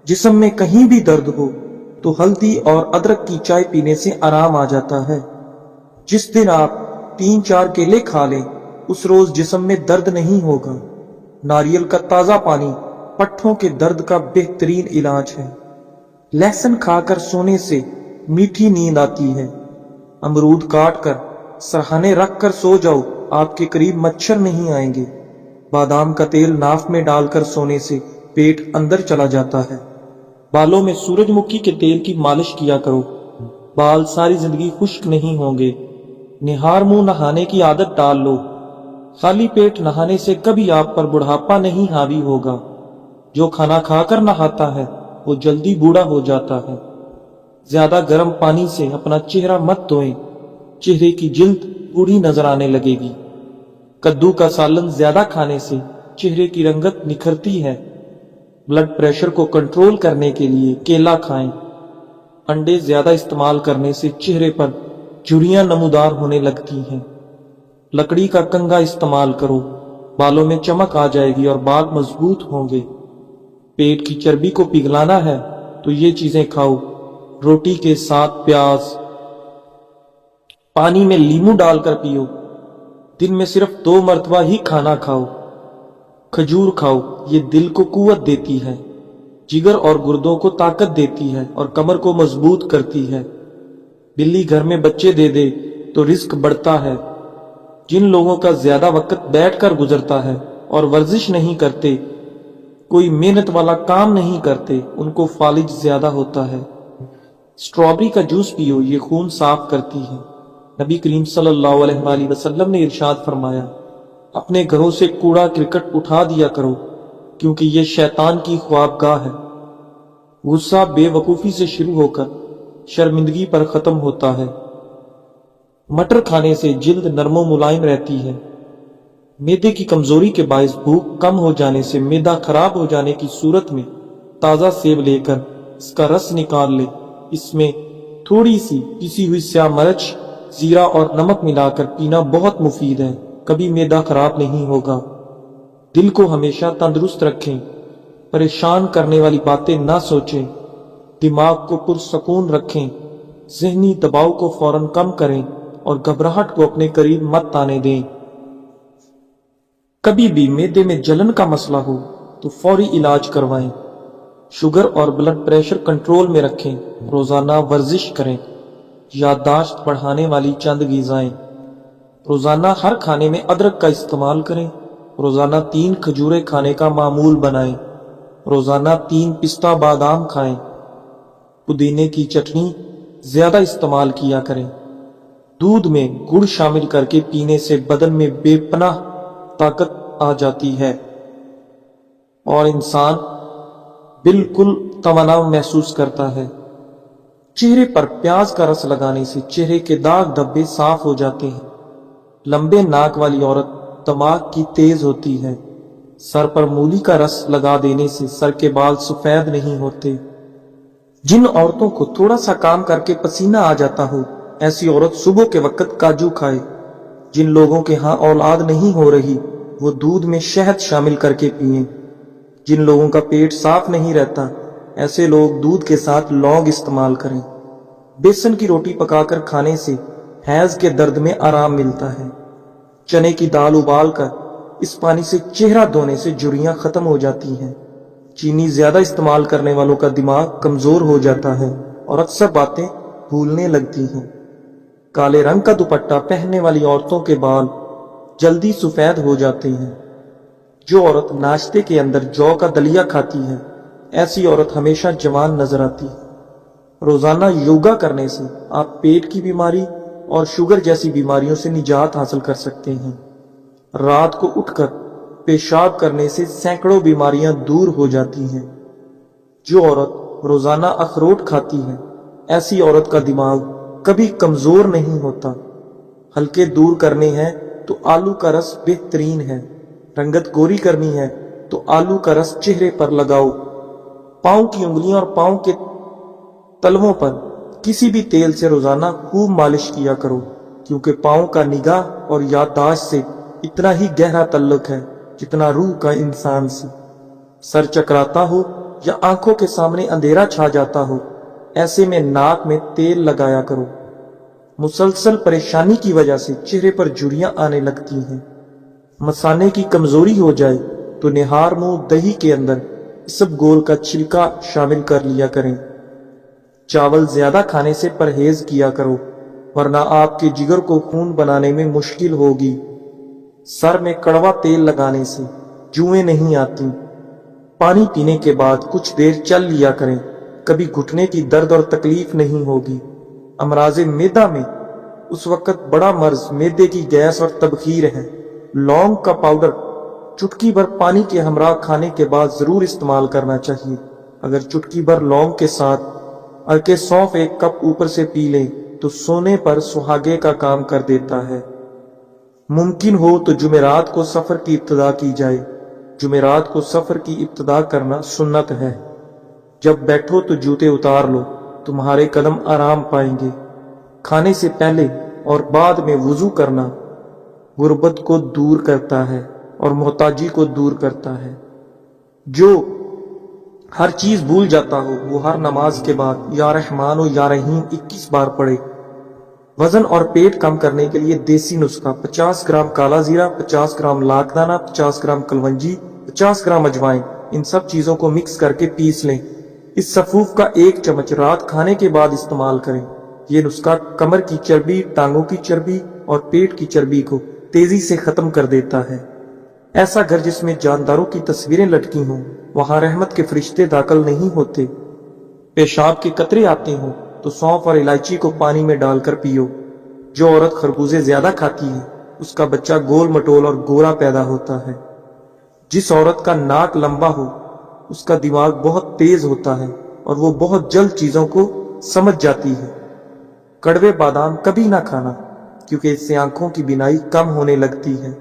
जिस्म में कहीं भी दर्द हो तो हल्दी और अदरक की चाय पीने से आराम आ जाता है। जिस दिन आप 3-4 केले खा लें उस रोज जिस्म में दर्द नहीं होगा। नारियल का ताजा पानी पट्ठों के दर्द का बेहतरीन इलाज है। लहसुन खाकर सोने से मीठी नींद आती है। अमरूद काट कर सरहाने रख कर सो जाओ, आपके करीब मच्छर नहीं आएंगे। बादाम का तेल नाक में डालकर सोने से पेट अंदर चला जाता है। बालों में सूरजमुखी के तेल की मालिश किया करो, बाल सारी जिंदगी खुश्क नहीं होंगे। निहार मुंह नहाने की आदत डाल लो, खाली पेट नहाने से कभी आप पर बुढ़ापा नहीं हावी होगा। जो खाना खाकर नहाता है वो जल्दी बूढ़ा हो जाता है। ज्यादा गर्म पानी से अपना चेहरा मत धोएं, चेहरे की जिल्द बूढ़ी नजर आने लगेगी। कद्दू का सालन ज्यादा खाने से चेहरे की रंगत निखरती है। ब्लड प्रेशर को कंट्रोल करने के लिए केला खाएं। अंडे ज्यादा इस्तेमाल करने से चेहरे पर झुर्रियां नमूदार होने लगती हैं। लकड़ी का कंघा इस्तेमाल करो, बालों में चमक आ जाएगी और बाल मजबूत होंगे। पेट की चर्बी को पिघलाना है तो ये चीजें खाओ, रोटी के साथ प्याज, पानी में नींबू डालकर पियो। दिन में सिर्फ 2 मरतबा ही खाना खाओ। खजूर खाओ, ये दिल को कुव्वत देती है, जिगर और गुर्दों को ताकत देती है और कमर को मजबूत करती है। बिल्ली घर में बच्चे दे दे तो रिस्क बढ़ता है। जिन लोगों का ज्यादा वक्त बैठकर गुजरता है और वर्जिश नहीं करते, कोई मेहनत वाला काम नहीं करते, उनको फालिज ज्यादा होता है। स्ट्रॉबेरी का जूस पियो, ये खून साफ करती है। नबी करीम सल्लल्लाहु अलैहि वसल्लम ने इरशाद फरमाया, अपने घरों से कूड़ा क्रिकेट उठा दिया करो क्योंकि ये शैतान की ख्वाबगाह है। गुस्सा बेवकूफी से शुरू होकर शर्मिंदगी पर खत्म होता है। मटर खाने से जिल्द नरमो मुलायम रहती है। मैदे की कमजोरी के बायस भूख कम हो जाने से मैदा खराब हो जाने की सूरत में ताजा सेब लेकर इसका रस निकाल ले। इसमें थोड़ी सी पिसी हुई स्याह मिर्च, जीरा और नमक मिलाकर पीना बहुत मुफीद है। कभी मैदा खराब नहीं होगा। दिल को हमेशा तंदुरुस्त रखें, परेशान करने वाली बातें ना सोचें। दिमाग को पुरसकून रखें, जहनी दबाव को फौरन कम करें और घबराहट को अपने करीब मत आने दें। कभी भी मैदे में जलन का मसला हो तो फौरी इलाज करवाएं। शुगर और ब्लड प्रेशर कंट्रोल में रखें। रोजाना वर्जिश करें। याददाश्त बढ़ाने वाली चंद ग़िज़ाएं। रोजाना हर खाने में अदरक का इस्तेमाल करें। रोजाना 3 खजूरें खाने का मामूल बनाएं। रोजाना 3 पिस्ता बादाम खाएं। पुदीने की चटनी ज्यादा इस्तेमाल किया करें। दूध में गुड़ शामिल करके पीने से बदन में बेपनाह ताकत आ जाती है और इंसान बिल्कुल तवाना महसूस करता है। चेहरे पर प्याज का रस लगाने से चेहरे के दाग धब्बे साफ हो जाते हैं। लंबे नाक वाली औरत दिमाग की तेज होती है। सर पर मूली का रस लगा देने से सर के बाल सफेद नहीं होते। जिन औरतों को थोड़ा सा काम करके पसीना आ जाता हो, ऐसी औरत सुबह के वक्त काजू खाए। जिन लोगों के यहाँ औलाद नहीं हो रही वो दूध में शहद शामिल करके पिएं। जिन लोगों का पेट साफ नहीं रहता, ऐसे लोग दूध के साथ लौंग इस्तेमाल करें। बेसन की रोटी पकाकर खाने से हैज के दर्द में आराम मिलता है। चने की दाल उबालकर इस पानी से चेहरा धोने से झुर्रियां खत्म हो जाती हैं। चीनी ज्यादा इस्तेमाल करने वालों का दिमाग कमजोर हो जाता है और अक्सर बातें भूलने लगती हैं। काले रंग का दुपट्टा पहनने वाली औरतों के बाल जल्दी सफेद हो जाते हैं। जो औरत नाश्ते के अंदर जौ का दलिया खाती है, ऐसी औरत हमेशा जवान नजर आती है। रोजाना योगा करने से आप पेट की बीमारी और शुगर जैसी बीमारियों से निजात हासिल कर सकते हैं। रात को उठकर पेशाब करने से सैकड़ों बीमारियां दूर हो जाती हैं। जो औरत रोजाना अखरोट खाती है, ऐसी औरत का दिमाग कभी कमजोर नहीं होता। हल्के दूर करने हैं तो आलू का रस बेहतरीन है। रंगत गोरी करनी है तो आलू का रस चेहरे पर लगाओ। पांव की उंगलियां और पांव के तलवों पर किसी भी तेल से रोजाना खूब मालिश किया करो, क्योंकि पांव का निगाह और याददाश्त से इतना ही गहरा ताल्लुक है जितना रूह का इंसान से। सर चकराता हो या आंखों के सामने अंधेरा छा जाता हो, ऐसे में नाक में तेल लगाया करो। मुसलसल परेशानी की वजह से चेहरे पर झुर्रियां आने लगती हैं। मसाने की कमजोरी हो जाए तो निहार मुंह दही के अंदर इसबगोल का छिलका शामिल कर लिया करें। चावल ज्यादा खाने से परहेज किया करो, वरना आपके जिगर को खून बनाने में मुश्किल होगी। सर में कड़वा तेल लगाने से जुएं नहीं आती। पानी पीने के बाद कुछ देर चल लिया करें, कभी घुटने की दर्द और तकलीफ नहीं होगी। अमराज़े मैदा में उस वक्त बड़ा मर्ज मैदे की गैस और तबखीर है। लौंग का पाउडर चुटकी भर पानी के हमरा खाने के बाद जरूर इस्तेमाल करना चाहिए। अगर चुटकी भर लौंग के साथ हल्के सौंफ 1 कप ऊपर से पी लें तो सोने पर सुहागे का काम कर देता है। मुमकिन हो तो जुमेरात को सफर की इब्तिदा की जाए। जुमेरात को सफर की इब्तिदा करना सुन्नत है। जब बैठो तो जूते उतार लो, तुम्हारे कदम आराम पाएंगे। खाने से पहले और बाद में वुजू करना गुर्बत को दूर करता है और मोहताजी को दूर करता है। जो हर चीज भूल जाता हो वो हर नमाज के बाद या रहमान और या रहीम 21 बार पढ़े। वजन और पेट कम करने के लिए देसी नुस्खा: 50 ग्राम काला जीरा, 50 ग्राम लाखदाना, 50 ग्राम कलवंजी, 50 ग्राम अजवाइन, इन सब चीजों को मिक्स करके पीस लें। इस सफूफ का 1 चम्मच रात खाने के बाद इस्तेमाल करें। ये नुस्खा कमर की चर्बी, टांगों की चर्बी और पेट की चर्बी को तेजी से खत्म कर देता है। ऐसा घर जिसमें जानदारों की तस्वीरें लटकी हों, वहां रहमत के फरिश्ते दाखिल नहीं होते। पेशाब के कतरे आते हों तो सौंफ और इलायची को पानी में डालकर पियो। जो औरत खरबूजे ज्यादा खाती है उसका बच्चा गोल मटोल और गोरा पैदा होता है। जिस औरत का नाक लंबा हो उसका दिमाग बहुत तेज होता है और वो बहुत जल्द चीजों को समझ जाती है। कड़वे बादाम कभी ना खाना, क्योंकि इससे आंखों की बीनाई कम होने लगती है।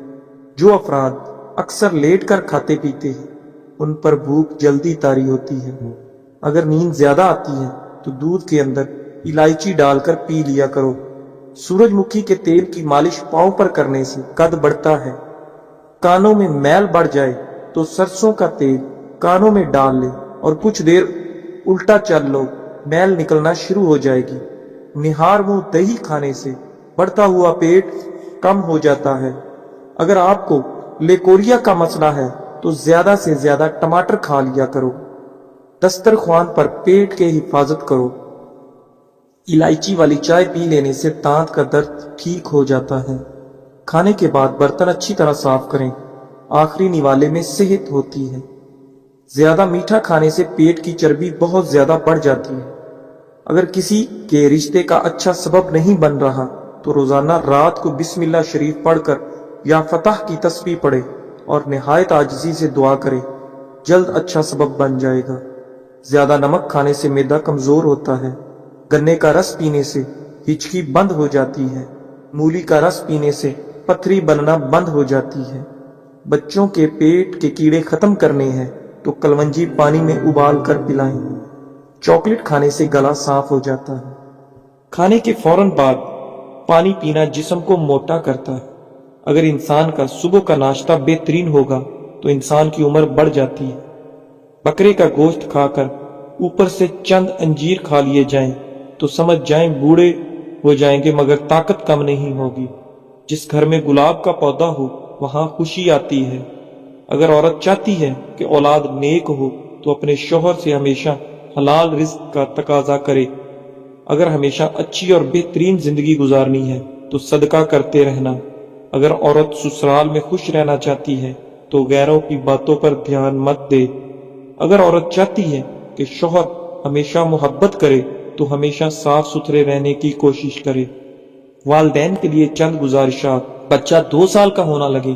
जो अफराद अक्सर लेट कर खाते पीते हैं उन पर भूख जल्दी तारी होती है। अगर नींद ज्यादा आती है तो दूध के अंदर इलायची डालकर पी लिया करो। सूरजमुखी के तेल की मालिश पांव पर करने से कद बढ़ता है। कानों में मैल बढ़ जाए तो सरसों का तेल कानों में डाल ले और कुछ देर उल्टा चल लो, मैल निकलना शुरू हो जाएगी। निहार मुंह दही खाने से बढ़ता हुआ पेट कम हो जाता है। अगर आपको लेकोरिया का मसला है तो ज्यादा से ज्यादा टमाटर खा लिया करो। दस्तरख्वान पर पेट के हिफाजत करो। इलायची वाली चाय पी लेने से दांत का दर्द ठीक हो जाता है। खाने के बाद बर्तन अच्छी तरह साफ करें। आखिरी निवाले में सेहत होती है। ज्यादा मीठा खाने से पेट की चर्बी बहुत ज्यादा बढ़ जाती है। अगर किसी के रिश्ते का अच्छा सबब नहीं बन रहा तो रोजाना रात को बिस्मिल्लाह शरीफ पढ़कर या फतह की तस्बीह पढ़े और निहायत आजिज़ी से दुआ करे, जल्द अच्छा सबब बन जाएगा। ज्यादा नमक खाने से मैदा कमजोर होता है। गन्ने का रस पीने से हिचकी बंद हो जाती है। मूली का रस पीने से पथरी बनना बंद हो जाती है। बच्चों के पेट के कीड़े खत्म करने हैं तो कलवंजी पानी में उबाल कर पिलाएं। चॉकलेट खाने से गला साफ हो जाता है। खाने के फौरन बाद पानी पीना जिस्म को मोटा करता है। अगर इंसान का सुबह का नाश्ता बेहतरीन होगा तो इंसान की उम्र बढ़ जाती है। बकरे का गोश्त खाकर ऊपर से चंद अंजीर खा लिए जाएं तो समझ जाएं बूढ़े हो जाएंगे मगर ताकत कम नहीं होगी। जिस घर में गुलाब का पौधा हो वहां खुशी आती है। अगर औरत चाहती है कि औलाद नेक हो तो अपने शौहर से हमेशा हलाल रिज्क का तकाजा करे। अगर हमेशा अच्छी और बेहतरीन जिंदगी गुजारनी है तो सदका करते रहना। अगर औरत ससुराल में खुश रहना चाहती है तो गैरों की बातों पर ध्यान मत दे। अगर औरत चाहती है कि शौहर हमेशा मोहब्बत करे तो हमेशा साफ सुथरे रहने की कोशिश करे। वालिदैन के लिए चंद गुजारिशात: बच्चा 2 साल का होना लगे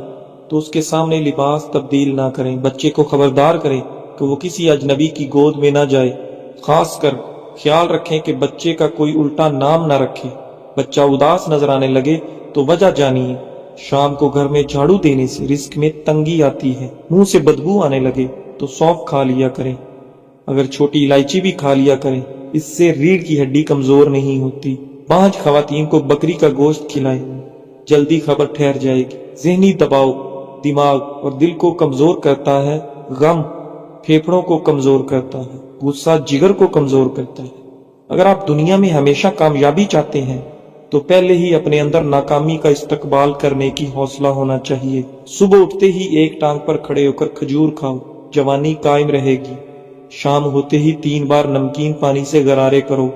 तो उसके सामने लिबास तब्दील ना करें। बच्चे को खबरदार करें कि वो किसी अजनबी की गोद में ना जाए। खासकर ख्याल रखें कि बच्चे का कोई उल्टा नाम ना रखे। बच्चा उदास नजर आने लगे तो वजह जानिए। शाम को घर में झाड़ू देने से रिस्क में तंगी आती है। मुंह से बदबू आने लगे तो सौंफ खा लिया करें। अगर छोटी इलायची भी खा लिया करें, इससे रीढ़ की हड्डी कमजोर नहीं होती। 5 खवातीन को बकरी का गोश्त खिलाएं, जल्दी खबर ठहर जाएगी। जहनी दबाव दिमाग और दिल को कमजोर करता है। गम, फेफड़ों को कमजोर करता है, गुस्सा जिगर को कमजोर करता है। अगर आप दुनिया में हमेशा कामयाबी चाहते हैं तो पहले ही अपने अंदर नाकामी का इस्तकबाल करने की हौसला होना चाहिए। सुबह उठते ही एक टांग पर खड़े होकर खजूर खाओ, जवानी कायम रहेगी। शाम होते ही 3 बार नमकीन पानी से गरारे करो।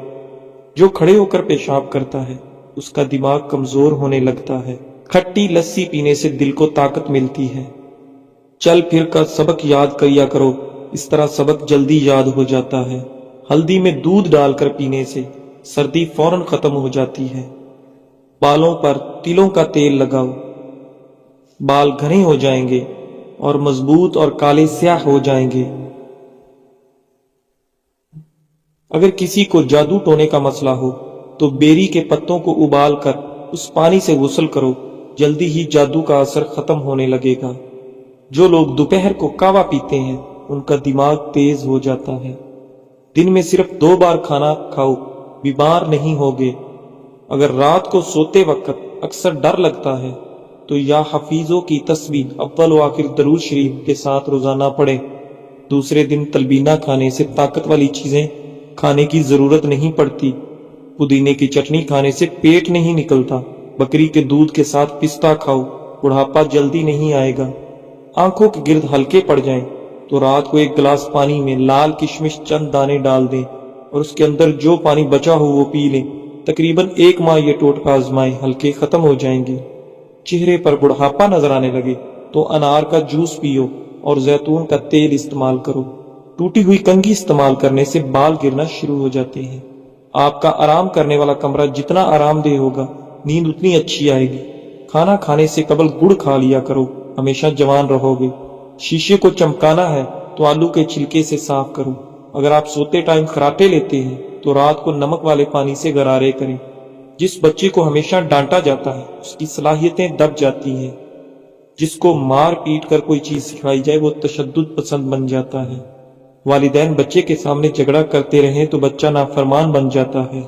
जो खड़े होकर पेशाब करता है उसका दिमाग कमजोर होने लगता है। खट्टी लस्सी पीने से दिल को ताकत मिलती है। चल फिर कर सबक याद किया करो, इस तरह सबक जल्दी याद हो जाता है। हल्दी में दूध डालकर पीने से सर्दी फौरन खत्म हो जाती है। बालों पर तिलों का तेल लगाओ, बाल घने हो जाएंगे और मजबूत और काले स्याह हो जाएंगे। अगर किसी को जादू टोने का मसला हो तो बेरी के पत्तों को उबाल कर उस पानी से गुस्ल करो, जल्दी ही जादू का असर खत्म होने लगेगा। जो लोग दोपहर को कावा पीते हैं उनका दिमाग तेज हो जाता है। दिन में सिर्फ 2 बार खाना खाओ, बीमार नहीं होगे। अगर रात को सोते वक्त अक्सर डर लगता है तो या हफीजों की तस्बीह अव्वल व आखिर दरूद शरीफ के साथ रोजाना पढ़ें। दूसरे दिन तलबीना खाने से ताकत वाली चीजें खाने की जरूरत नहीं पड़ती। पुदीने की चटनी खाने से पेट नहीं निकलता। बकरी के दूध के साथ पिस्ता खाओ, बुढ़ापा जल्दी नहीं आएगा। आंखों के गिर्द हल्के पड़ जाएं तो रात को 1 गिलास पानी में लाल किशमिश चंद दाने डाल दें और उसके अंदर जो पानी बचा हो वो पी लें। तकरीबन 1 माह ये टोटका आजमाएं, हल्के खत्म हो जाएंगे। चेहरे पर बुढ़ापा नजर आने लगे तो अनार का जूस पियो और जैतून का तेल इस्तेमाल करो। टूटी हुई कंघी इस्तेमाल करने से बाल गिरना शुरू हो जाते हैं। आपका आराम करने वाला कमरा जितना आरामदेह होगा नींद उतनी अच्छी आएगी। खाना खाने से कबल गुड़ खा लिया करो, हमेशा जवान रहोगे। शीशे को चमकाना है तो आलू के छिलके से साफ करो। अगर आप सोते टाइम खराटे लेते हैं तो रात को नमक वाले पानी से गरारे करें। जिस बच्चे को हमेशा डांटा जाता है उसकी सलाहियतें दब जाती हैं। जिसको मार पीट कर कोई चीज सिखाई जाए वो तशद्दुद पसंद बन जाता है। वालिदैन बच्चे के सामने झगड़ा करते रहें तो बच्चा नाफरमान बन जाता है।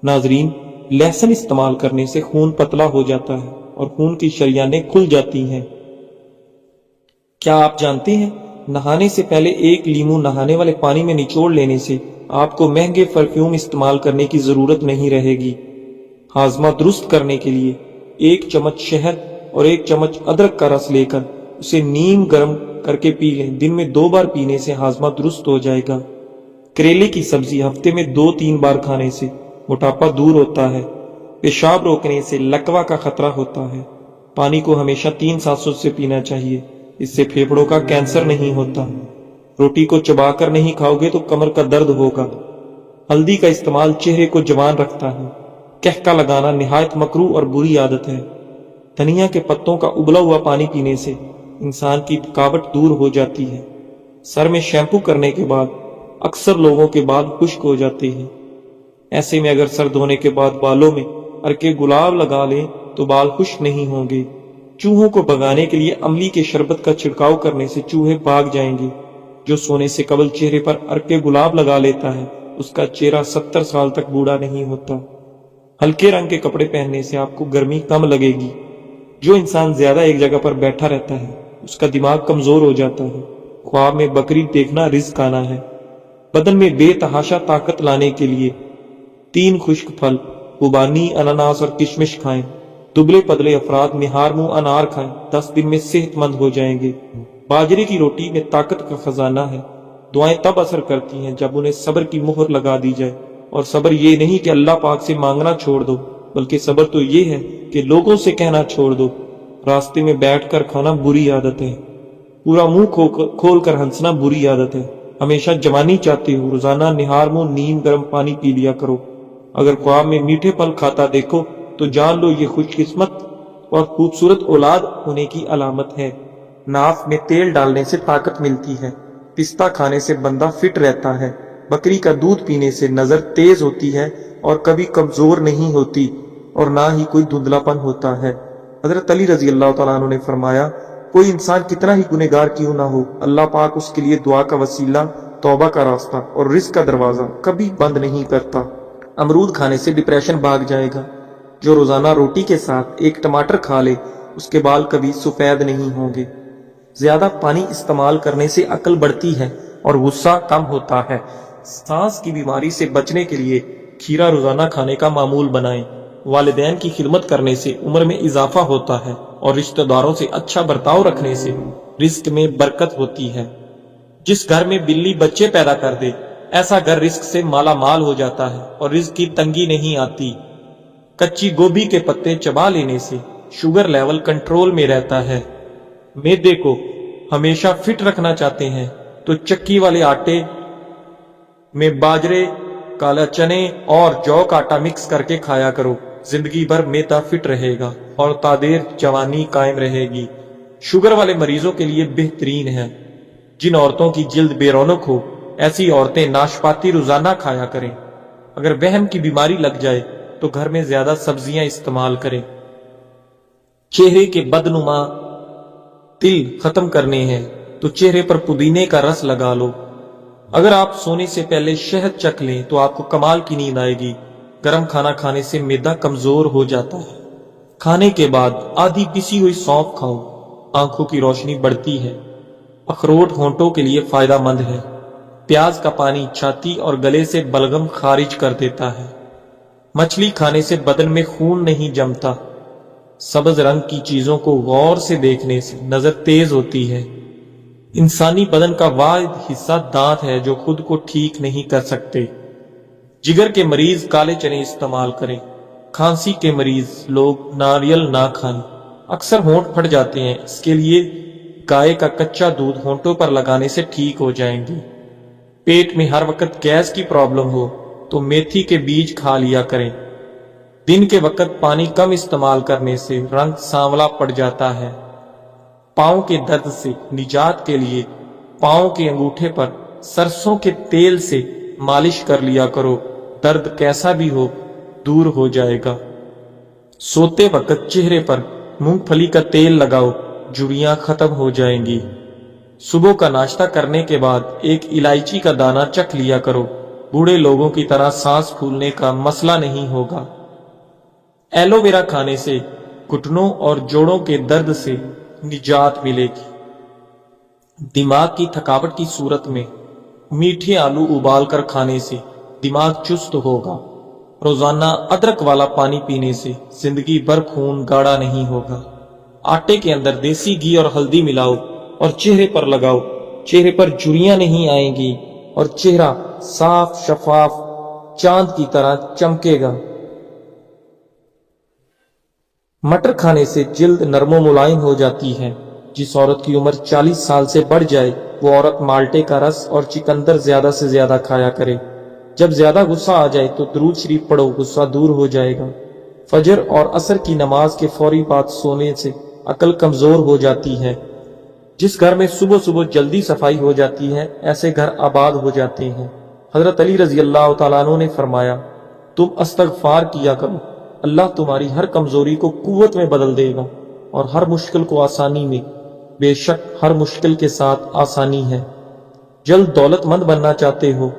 नाजरीन, लहसुन इस्तेमाल करने से खून पतला हो जाता है और खून की शरियानें खुल जाती हैं। क्या आप जानते हैं, नहाने से पहले 1 लीमू नहाने वाले पानी में निचोड़ लेने से आपको महंगे परफ्यूम इस्तेमाल करने की जरूरत नहीं रहेगी। हाजमा दुरुस्त करने के लिए 1 चम्मच शहद और 1 चम्मच अदरक का रस लेकर उसे नीम गर्म करके पी लें। दिन में 2 बार पीने से हाजमा दुरुस्त हो जाएगा। करेले की सब्जी हफ्ते में 2-3 बार खाने से मोटापा दूर होता है। पेशाब रोकने से लकवा का खतरा होता है। पानी को हमेशा 3 सांसों से पीना चाहिए, इससे फेफड़ों का कैंसर नहीं होता। रोटी को चबाकर नहीं खाओगे तो कमर का दर्द होगा। हल्दी का इस्तेमाल चेहरे को जवान रखता है। कहका लगाना निहायत मकरूह और बुरी आदत है। धनिया के पत्तों का उबला हुआ पानी पीने से इंसान की थकावट दूर हो जाती है। सर में शैम्पू करने के बाद अक्सर लोगों के बाल खुश्क हो जाते हैं। ऐसे में अगर सर धोने के बाद बालों में अर्के गुलाब लगा लें तो बाल खुश्क नहीं होंगे। चूहों को भगाने के लिए अमली के शरबत का छिड़काव करने से चूहे भाग जाएंगे। जो सोने से कबल चेहरे पर अर्के गुलाब लगा लेता है उसका चेहरा 70 साल तक बूढ़ा नहीं होता। हल्के रंग के कपड़े पहनने से आपको गर्मी कम लगेगी। जो इंसान ज्यादा एक जगह पर बैठा रहता है उसका दिमाग कमजोर हो जाता है। ख्वाब में बकरी देखना रिज्क आना है। बदन में बेतहाशा ताकत लाने के लिए 3 खुश्क फल खुबानी, अनानास और किशमिश खाएं। दुबले पतले अफराद निहार मुंह अनार खाएं, 10 दिन में सेहतमंद हो जाएंगे। बाजरे की रोटी में ताकत का खजाना है। दुआएं तब असर करती हैं जब उन्हें सब्र की मुहर लगा दी जाए। और सब्र ये नहीं कि अल्लाह पाक से मांगना छोड़ दो, बल्कि सब्र तो ये है कि लोगों से कहना छोड़ दो। रास्ते में बैठकर खाना बुरी आदत है। पूरा मुंह खोल कर हंसना बुरी आदत है। हमेशा जवानी चाहते हो, रोजाना निहार मुंह नीम गर्म पानी पी लिया करो। अगर ख्वाब में मीठे फल खाता देखो तो जान लो ये खुशकिस्मत और खूबसूरत औलाद होने की अलामत है। नाक में तेल डालने से ताकत मिलती है। पिस्ता खाने से बंदा फिट रहता है। बकरी का दूध पीने से नजर तेज होती है और कभी कमजोर नहीं होती और ना ही कोई धुंधलापन होता है। हजरत अली रजी अल्लाह तआला अन्हु ने फरमाया, कोई इंसान कितना ही गुनहगार क्यों ना हो, अल्लाह पाक उसके लिए दुआ का वसीला, तौबा का रास्ता और रिज़्क का दरवाजा कभी बंद नहीं करता। अमरूद खाने से डिप्रेशन भाग जाएगा। जो रोजाना रोटी के साथ 1 टमाटर खा ले उसके बाल कभी सफेद नहीं होंगे। ज्यादा पानी इस्तेमाल करने से अक्ल बढ़ती है اور غصہ کم ہوتا ہے۔ سانس کی بیماری سے بچنے کے لیے کھیرا روزانہ کھانے کا معمول بنائیں۔ والدین کی خدمت کرنے سے عمر میں اضافہ ہوتا ہے اور رشتہ داروں سے اچھا برتاؤ رکھنے سے رزق میں برکت ہوتی ہے۔ جس گھر میں بلی بچے پیدا کر دے ایسا گھر رزق سے مالا مال ہو جاتا ہے اور رزق کی تنگی نہیں آتی۔ کچی گوبھی کے پتے چبا لینے سے شوگر لیول کنٹرول میں رہتا ہے۔ معدے کو ہمیشہ فٹ رکھنا چاہتے ہیں تو چکی والے آٹے میں باجرے، کالا چنے اور جو کا آٹا مکس کر کے کھایا کرو۔ زندگی بھر معدہ فٹ رہے گا اور تادیر جوانی قائم رہے گی۔ شوگر والے مریضوں کے لیے بہترین ہے۔ جن عورتوں کی جلد بے رونق ہو ایسی عورتیں ناشپاتی روزانہ کھایا کریں۔ اگر وہم کی بیماری لگ جائے تو گھر میں زیادہ سبزیاں استعمال کریں۔ چہرے کے بدنما تل ختم کرنے ہیں تو چہرے پر پودینے کا رس لگا لو۔ اگر آپ سونے سے پہلے شہد چکھ لیں تو آپ کو کمال کی نیند آئے گی۔ گرم کھانا کھانے سے معدہ کمزور ہو جاتا ہے۔ کھانے کے بعد آدھی پسی ہوئی سونف کھاؤ، آنکھوں کی روشنی بڑھتی ہے۔ اخروٹ ہونٹوں کے لیے فائدہ مند ہے۔ پیاز کا پانی چھاتی اور گلے سے بلغم خارج کر دیتا ہے۔ مچھلی کھانے سے بدن میں خون نہیں جمتا۔ سبز رنگ کی چیزوں کو غور سے دیکھنے سے نظر تیز ہوتی ہے۔ انسانی بدن کا واحد حصہ دانت ہے جو خود کو ٹھیک نہیں کر سکتے۔ جگر کے مریض کالے چنے استعمال کریں۔ کھانسی کے مریض لوگ ناریل نہ کھائیں، اکثر ہونٹ پھٹ جاتے ہیں۔ اس کے لیے گائے کا کچا دودھ ہونٹوں پر لگانے سے ٹھیک ہو جائیں گے۔ پیٹ میں ہر وقت گیس کی پرابلم ہو تو میتھی کے بیج کھا لیا کریں۔ دن کے وقت پانی کم استعمال کرنے سے رنگ سانولا پڑ جاتا ہے۔ پاؤں کے درد سے نجات کے لیے پاؤں کے انگوٹھے پر سرسوں کے تیل سے مالش کر لیا کرو۔ درد کیسا بھی ہو دور ہو جائے گا۔ سوتے وقت چہرے پر مونگ پھلی کا تیل لگاؤ، جھریاں ختم ہو جائیں گی۔ صبح کا ناشتہ کرنے کے بعد ایک الائچی کا دانہ چکھ لیا کرو۔ بوڑھے لوگوں کی طرح سانس پھولنے کا مسئلہ نہیں ہوگا۔ ایلو ویرا کھانے سے گھٹنوں اور جوڑوں کے درد سے نجات ملے گی۔ دماغ کی تھکاوٹ کی صورت میں میٹھے آلو ابال کر کھانے سے دماغ چست ہوگا۔ روزانہ ادرک والا پانی پینے سے زندگی بھر خون گاڑھا نہیں ہوگا۔ آٹے کے اندر دیسی گھی اور ہلدی ملاؤ اور چہرے پر لگاؤ۔ چہرے پر جھریاں نہیں آئیں گی اور چہرہ صاف شفاف چاند کی طرح چمکے گا۔ مٹر کھانے سے جلد نرم و ملائم ہو جاتی ہے۔ جس عورت کی عمر 40 سال سے بڑھ جائے وہ عورت مالٹے کا رس اور چکندر زیادہ سے زیادہ کھایا کرے۔ جب زیادہ غصہ آ جائے تو درود شریف پڑھو، غصہ دور ہو جائے گا۔ فجر اور عصر کی نماز کے فوری بعد سونے سے عقل کمزور ہو جاتی ہے۔ جس گھر میں صبح صبح جلدی صفائی ہو جاتی ہے ایسے گھر آباد ہو جاتے ہیں۔ حضرت علی رضی اللہ تعالیٰ عنہ نے فرمایا، تم استغفار کیا کرو، اللہ تمہاری ہر کمزوری کو قوت میں بدل دے گا اور ہر مشکل کو آسانی میں۔ بے شک ہر مشکل کے ساتھ آسانی ہے۔ جلد دولت مند بننا چاہتے ہو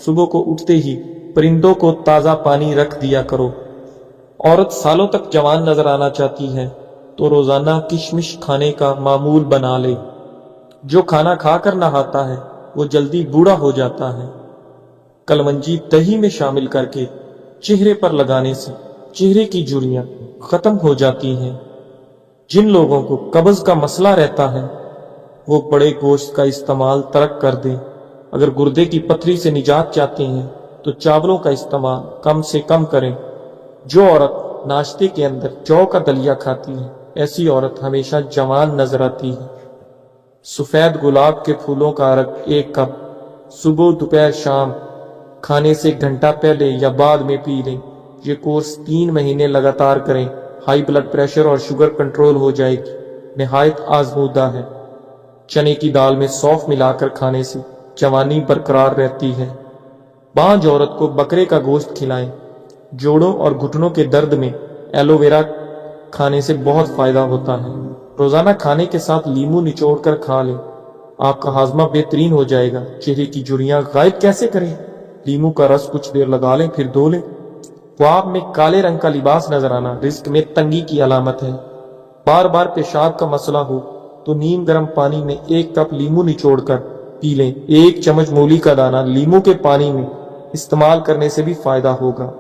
صبح کو اٹھتے ہی پرندوں کو تازہ پانی رکھ دیا کرو۔ عورت سالوں تک جوان نظر آنا چاہتی ہے تو روزانہ کشمش کھانے کا معمول بنا لے۔ جو کھانا کھا کر نہاتا ہے وہ جلدی بوڑھا ہو جاتا ہے۔ کلمنجی دہی میں شامل کر کے چہرے پر لگانے سے چہرے کی جھریاں ختم ہو جاتی ہیں۔ جن لوگوں کو قبض کا مسئلہ رہتا ہے وہ بڑے گوشت کا استعمال ترک کر دیں۔ اگر گردے کی پتھری سے نجات چاہتے ہیں تو چاولوں کا استعمال کم سے کم کریں۔ جو عورت ناشتے کے اندر جو کا دلیا کھاتی ہے ایسی عورت ہمیشہ جوان نظر آتی ہے۔ سفید گلاب کے پھولوں کا عرق 1 کپ صبح دوپہر شام کھانے سے گھنٹہ پہلے یا بعد میں پی لیں۔ یہ کورس 3 مہینے لگاتار کریں۔ ہائی بلڈ پریشر اور شوگر کنٹرول ہو جائے گی۔ نہایت آزمودہ ہے۔ چنے کی دال میں سونف ملا کر کھانے سے جوانی برقرار رہتی ہے۔ بانجھ عورت کو بکرے کا گوشت کھلائیں۔ جوڑوں اور گھٹنوں کے درد میں ایلو ویرا کھانے سے بہت فائدہ ہوتا ہے۔ روزانہ کھانے کے ساتھ لیمو نچوڑ کر کھا لیں، آپ کا ہاضمہ بہترین ہو جائے گا۔ چہرے کی جھریاں غائب کیسے کریں؟ لیمو کا رس کچھ دیر لگا لیں پھر دھو لیں۔ خواب میں کالے رنگ کا لباس نظر آنا رزق میں تنگی کی علامت ہے۔ بار بار پیشاب کا مسئلہ ہو تو نیم گرم پانی میں 1 کپ لیمو نچوڑ کر पी लें। 1 चम्मच मूली का दाना लीमू के पानी में इस्तेमाल करने से भी फायदा होगा।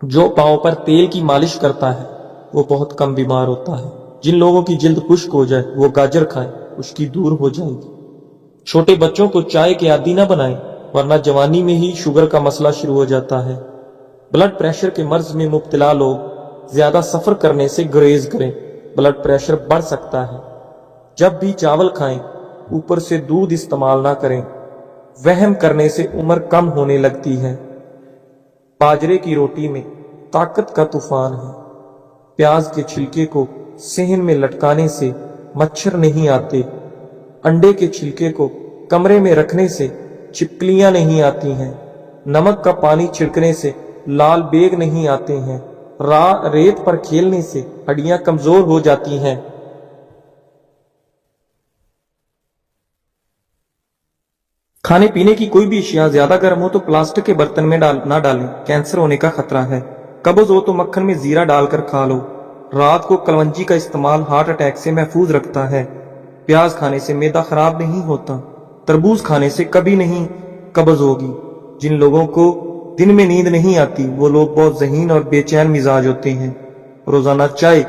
जो पांव पर तेल की मालिश करता है वो बहुत कम बीमार होता है। जिन लोगों की जिल्द खुश्क हो जाए वो गाजर खाएं, खुश्की दूर हो जाएगी। छोटे बच्चों को चाय के आदी न बनाएं, वरना जवानी में ही शुगर का मसला शुरू हो जाता है। ब्लड प्रेशर के मर्ज में मुब्तला लोग ज्यादा सफर करने से गुरेज करें, ब्लड प्रेशर बढ़ सकता है। जब भी चावल खाएं, ऊपर से दूध इस्तेमाल ना करें, वहम करने से उम्र कम होने लगती है। बाजरे की रोटी में ताकत का तूफान है। प्याज के छिलके को सेहन में लटकाने से मच्छर नहीं आते। अंडे के छिलके को कमरे में रखने से छिपकलियां नहीं आती हैं। नमक का पानी छिड़कने से लाल बेग नहीं आते हैं। रेत पर खेलने से हड्डियां कमजोर हो जाती हैं। खाने पीने की कोई भी अशिया ज्यादा गर्म हो तो प्लास्टिक के बर्तन में ना डालें, कैंसर होने का खतरा है। कब्ज हो तो मक्खन में जीरा डालकर खा लो। रात को कलवंजी का इस्तेमाल हार्ट अटैक से महफूज रखता है। प्याज खाने से मैदा खराब नहीं होता। तरबूज खाने से कभी नहीं कब्ज होगी। जिन लोगों को दिन में नींद नहीं आती वो लोग बहुत ज़हीन और बेचैन मिजाज होते हैं। रोजाना चाय